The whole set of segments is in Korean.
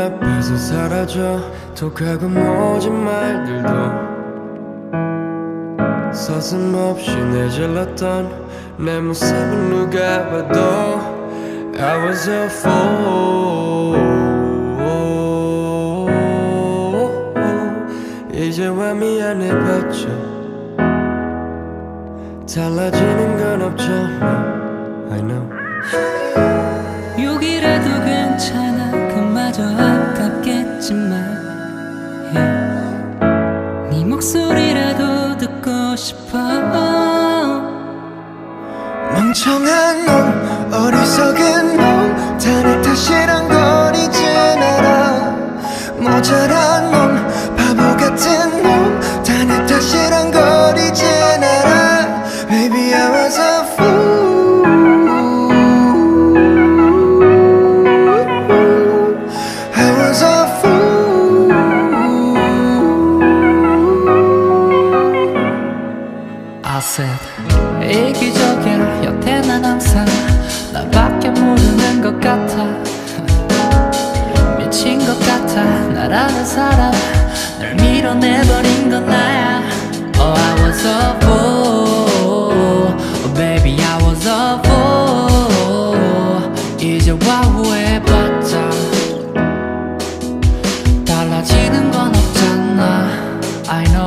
앞에서 사라져 독하고 모진 말들도 서슴없이 내질렀던 내 모습은 누가 봐도 I was a fool. 이제와 미안해봤자 달라지는 건 없잖아. I know. 욕이라도 괜찮아 그마저 아깝겠지만 네 목소리라도 듣고 싶어. 멍청한 놈 어리석은 놈 다 내 탓이란 걸 이젠 알아. 모자란 놈 바보 같은 놈 다 내 탓이란 걸 이젠 알아. Baby I was a fool. I was a fool. I said 이기적이야 여태 난 항상 나밖에 모르는 것 같아. 미친 것 같아 나라는 사람 널 밀어내버린 건 나야. Oh I was a fool. Oh baby I was a fool. 이제와 후회해봤자 달라지는 건 없잖아. I know.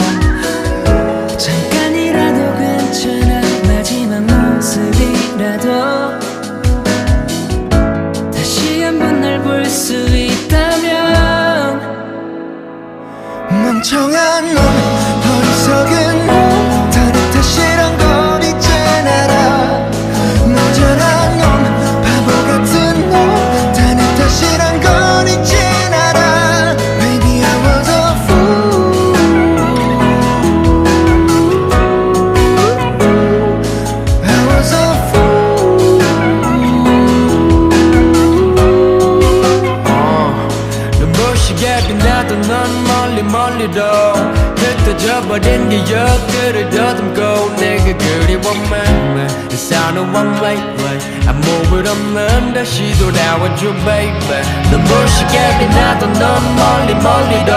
잠깐이라도 괜찮아 마지막 모습이라도 다시 한번 날 볼 수 있다면. 멍청한 놈 어리석은 놈 다 내 탓이란 걸 이젠 알아. 모자란 놈 바보 같은 놈 다 내 탓이란 걸 이젠 알아. Baby I was a fool. I was a fool. 눈부시게 빛나던 넌 멀리도 흩어져버린 기억들을 더듬고 내가 그리워만 Yes I know I'm late 아무것 없는 다시 돌아와줘 baby. 눈부시게 빛나던 넌 멀리도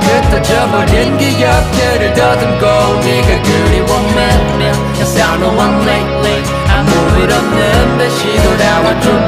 흩어져버린 기억들을 더듬고 네가 그리워만 Yes I know I'm late 아무것 없는 다시 돌아와줘